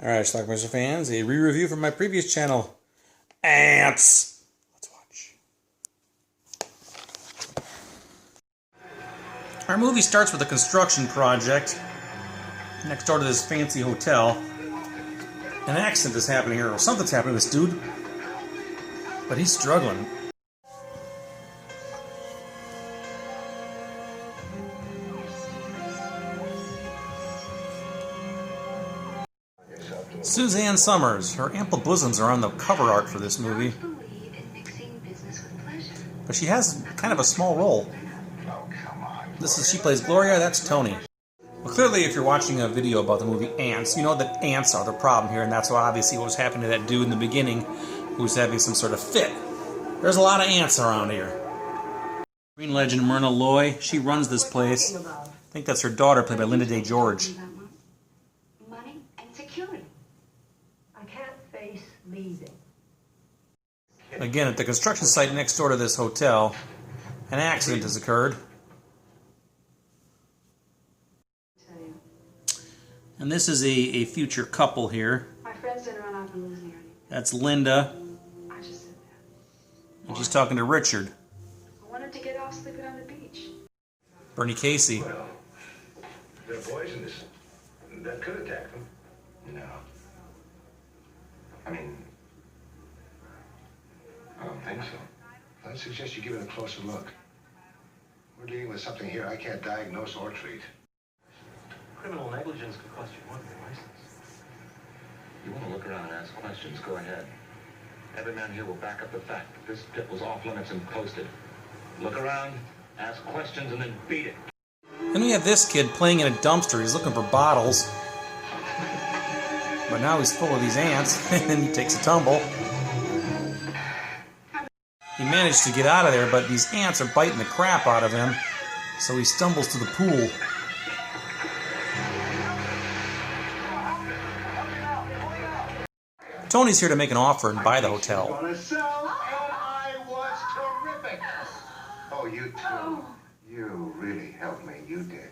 Alright, Schlockmeister fans, a re-review from my previous channel, ANTS. Let's watch. Our movie starts with a construction project next door to this fancy hotel. An accident is happening here, or something's happening to this dude, but he's struggling. Suzanne Summers. Her ample bosoms are on the cover art for this movie. But she has kind of a small role. She plays Gloria, that's Tony. Well, clearly if you're watching a video about the movie Ants, you know that ants are the problem here, and that's obviously what was happening to that dude in the beginning who was having some sort of fit. There's a lot of ants around here. Green legend Myrna Loy, she runs this place. I think that's her daughter, played by Linda Day George. Money and security. I can't face leaving. Again, at the construction site next door to this hotel, an accident has occurred. And this is a future couple here. My friends didn't run off and lose me or anything. That's Linda. I just said that. And she's talking to Richard. I wanted to get off sleeping on the beach. Bernie Casey. Well, they're poisonous. That could attack them. No. I mean, I don't think so. I'd suggest you give it a closer look. We're dealing with something here I can't diagnose or treat. Criminal negligence could cost you one of your license. You want to look around and ask questions, go ahead. Every man here will back up the fact that this pit was off limits and posted. Look around, ask questions, and then beat it. Then we have this kid playing in a dumpster. He's looking for bottles. But now he's full of these ants, and then he takes a tumble. He managed to get out of there, but these ants are biting the crap out of him, so he stumbles to the pool. Tony's here to make an offer and buy the hotel. Gonna sell, and I was terrific. Oh, you too. You really helped me. You did.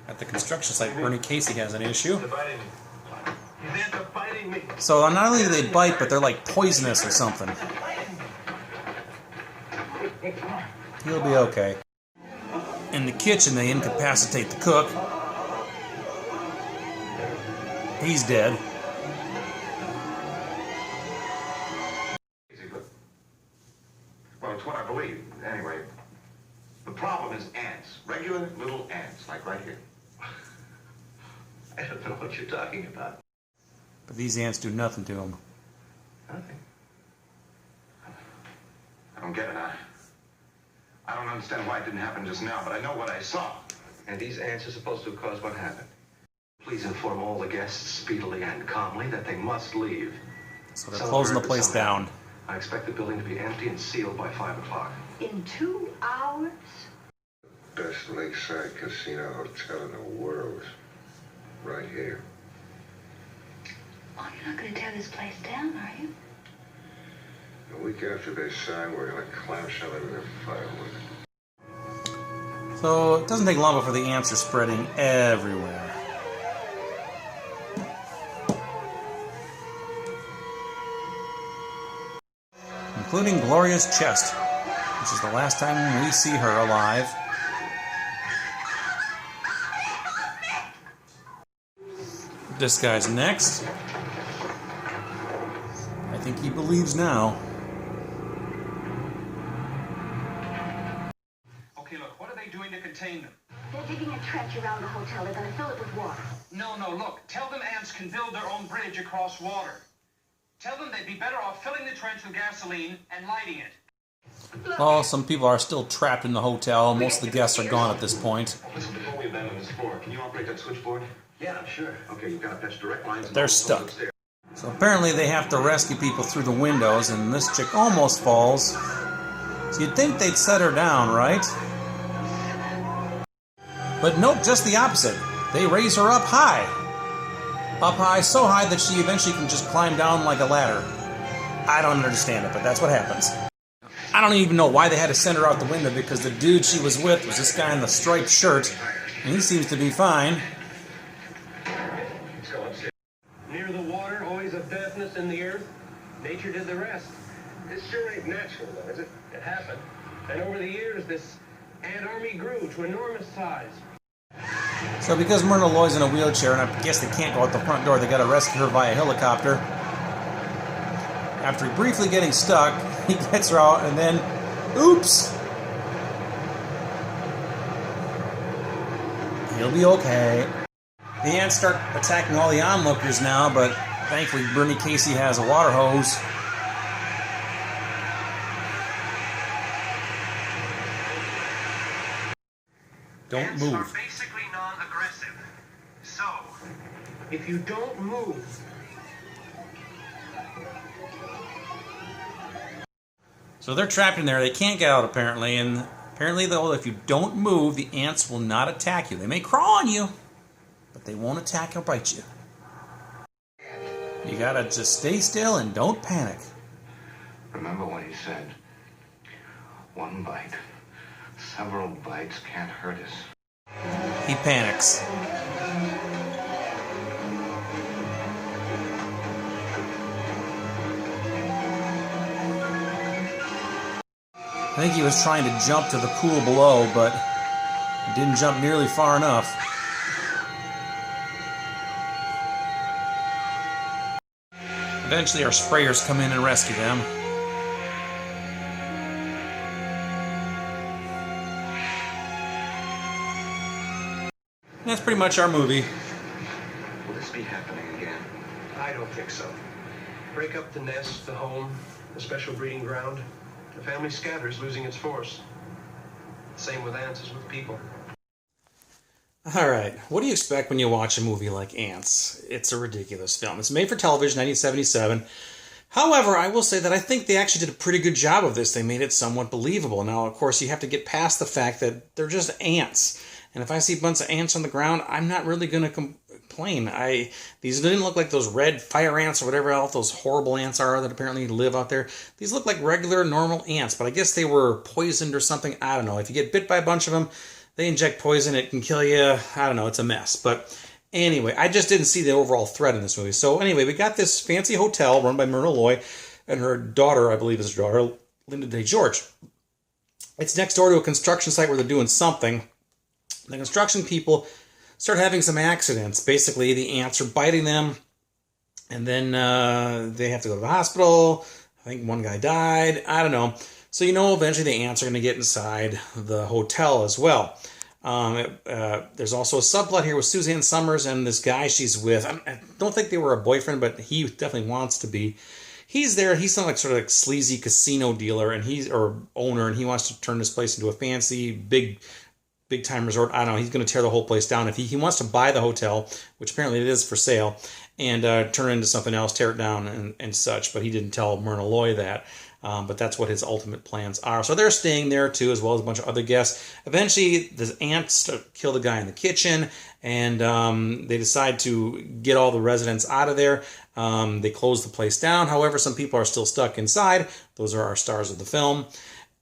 At the construction site, Bernie Casey has an issue. They're biting me. These ants are biting me. So not only do they bite, but they're like poisonous or something. He'll be okay. In the kitchen, they incapacitate the cook. He's dead. Well, it's what I believe. Anyway, the problem is ants. Regular little ants, like right here. I don't know what you're talking about. But these ants do nothing to him. Nothing. I don't get it. I don't understand why it didn't happen just now, but I know what I saw. And these ants are supposed to have caused what happened. Please inform all the guests speedily and calmly that they must leave. So they're closing the place down. I expect the building to be empty and sealed by 5 o'clock. In 2 hours? Best lakeside casino hotel in the world. Right here. Oh, you're not going to tear this place down, are you? A week after they sign, we're gonna clamshell everything firewood. So it doesn't take long before the ants are spreading everywhere. Including Gloria's chest, which is the last time we see her alive. This guy's next. I think he believes now. Okay, look, what are they doing to contain them? They're digging a trench around the hotel. They're going to fill it with water. No, look, tell them ants can build their own bridge across water. Tell them they'd be better off filling the trench with gasoline and lighting it. Well, some people are still trapped in the hotel. Most of the guests are gone at this point. Listen, before we abandon this floor, can you operate that switchboard? Yeah, sure. Okay, you've got to patch direct lines. They're stuck. So apparently they have to rescue people through the windows, and this chick almost falls. So you'd think they'd set her down, right? But nope, just the opposite. They raise her up high. Up high, so high that she eventually can just climb down like a ladder. I don't understand it, but that's what happens. I don't even know why they had to send her out the window, because the dude she was with was this guy in the striped shirt, and he seems to be fine. Let's go. in the earth. Nature did the rest. This sure ain't natural, though, is it? It happened. And over the years, this ant army grew to enormous size. So because Myrna Loy's in a wheelchair, and I guess they can't go out the front door, they gotta rescue her via helicopter. After briefly getting stuck, he gets her out, and then, oops! He'll be okay. The ants start attacking all the onlookers now, but thankfully Bernie Casey has a water hose. Don't Ants move. are basically non-aggressive. So, If you don't move, So they're trapped in there. They can't get out, apparently. And apparently, though, if you don't move, the ants will not attack you. They may crawl on you, but they won't attack or bite you. You gotta just stay still and don't panic. Remember what he said. One bite. Several bites can't hurt us. He panics. I think he was trying to jump to the pool below, but he didn't jump nearly far enough. Eventually our sprayers come in and rescue them. And that's pretty much our movie. Will this be happening again? I don't think so. Break up the nest, the home, the special breeding ground. The family scatters, losing its force. Same with ants as with people. Alright, what do you expect when you watch a movie like Ants? It's a ridiculous film. It's made for television, 1977. However, I will say that I think they actually did a pretty good job of this. They made it somewhat believable. Now, of course, you have to get past the fact that they're just ants. And if I see a bunch of ants on the ground, I'm not really going to complain. These didn't look like those red fire ants or whatever else those horrible ants are that apparently live out there. These look like regular, normal ants, but I guess they were poisoned or something. I don't know. If you get bit by a bunch of them, they inject poison, it can kill you. I don't know, it's a mess. But anyway, I just didn't see the overall threat in this movie. So anyway, we got this fancy hotel run by Myrna Loy and her daughter, I believe is her daughter, Linda Day George. It's next door to a construction site where they're doing something. The construction people start having some accidents. Basically, the ants are biting them, and then they have to go to the hospital. I think one guy died. I don't know. So eventually the ants are going to get inside the hotel as well. There's also a subplot here with Suzanne Summers and this guy she's with. I don't think they were a boyfriend, but he definitely wants to be. He's there. He's some sort of sleazy casino dealer or owner, and he wants to turn this place into a fancy, big time resort. I don't know. He's going to tear the whole place down. If he wants to buy the hotel, which apparently it is for sale, and turn it into something else, tear it down and such. But he didn't tell Myrna Loy that. But that's what his ultimate plans are. So they're staying there too, as well as a bunch of other guests. Eventually, the ants kill the guy in the kitchen, and they decide to get all the residents out of there. They close the place down. However, some people are still stuck inside. Those are our stars of the film.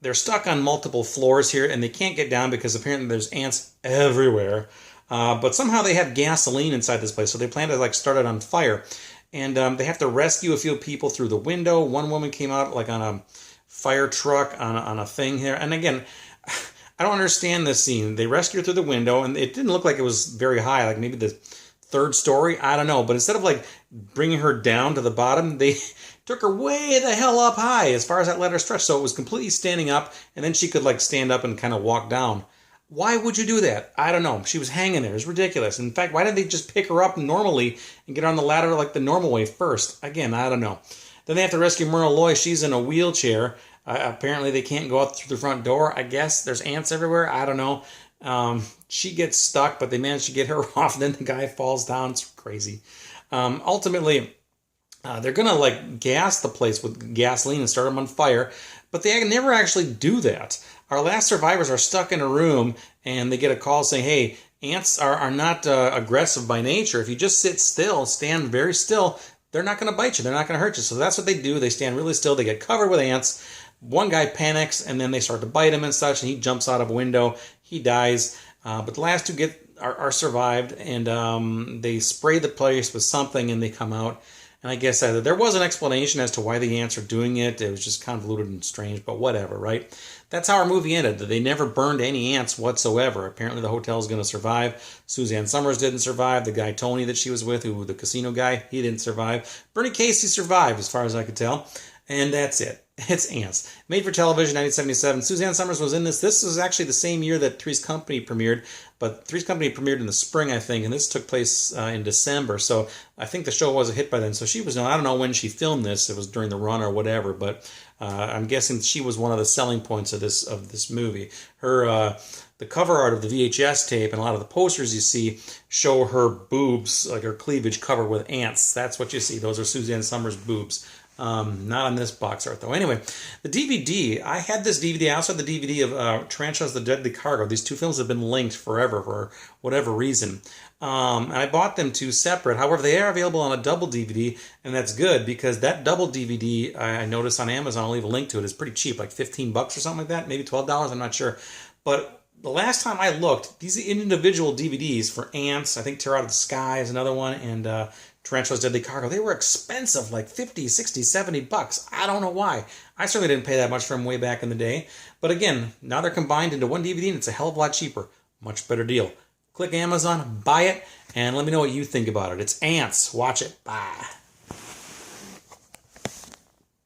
They're stuck on multiple floors here, and they can't get down because apparently there's ants everywhere. But somehow they have gasoline inside this place, so they plan to start it on fire. And they have to rescue a few people through the window. One woman came out on a fire truck on a thing here. And again, I don't understand this scene. They rescue her through the window, and it didn't look like it was very high, like maybe the third story. I don't know. But instead of bringing her down to the bottom, they took her way the hell up high as far as that ladder stretched. So it was completely standing up, and then she could stand up and kind of walk down. Why would you do that? I don't know. She was hanging there. It was ridiculous. In fact, why didn't they just pick her up normally and get her on the ladder the normal way first? Again, I don't know. Then they have to rescue Myrna Loy. She's in a wheelchair. Apparently they can't go out through the front door. I guess there's ants everywhere. I don't know. She gets stuck, but they manage to get her off. And then the guy falls down. It's crazy. Ultimately, they're going to gas the place with gasoline and start them on fire. But they never actually do that. Our last survivors are stuck in a room, and they get a call saying, hey, ants are not aggressive by nature. If you just sit still, stand very still, they're not going to bite you. They're not going to hurt you. So that's what they do. They stand really still. They get covered with ants. One guy panics, and then they start to bite him and such, and he jumps out of a window. He dies. But the last two are survived, and they spray the place with something, and they come out. And I guess there was an explanation as to why the ants are doing it. It was just convoluted and strange, but whatever, right? That's how our movie ended. They never burned any ants whatsoever. Apparently the hotel is going to survive. Suzanne Summers didn't survive. The guy Tony that she was with, the casino guy, he didn't survive. Bernie Casey survived, as far as I could tell. And that's it. It's Ants. Made for television, 1977. Suzanne Summers was in this. This was actually the same year that Three's Company premiered, but Three's Company premiered in the spring, I think, and this took place in December. So I think the show was a hit by then. So she was, I don't know when she filmed this. It was during the run or whatever, but I'm guessing she was one of the selling points of this movie. Her the cover art of the VHS tape and a lot of the posters you see show her boobs, like her cleavage covered with ants. That's what you see. Those are Suzanne Summers' boobs. Not on this box art, though. Anyway, the DVD, I had this DVD. I also had the DVD of Tarantulas, the Deadly Cargo. These two films have been linked forever for whatever reason. And I bought them two separate. However, they are available on a double DVD, and that's good because that double DVD, I noticed on Amazon, I'll leave a link to it, is pretty cheap, like $15 or something like that, maybe $12, I'm not sure. But the last time I looked, these individual DVDs for Ants, I think Tear Out of the Sky is another one, and Tarantulas Deadly Cargo, they were expensive, like $50, $60, $70. I don't know why. I certainly didn't pay that much for them way back in the day. But again, now they're combined into one DVD and it's a hell of a lot cheaper. Much better deal. Click Amazon, buy it, and let me know what you think about it. It's Ants. Watch it. Bye.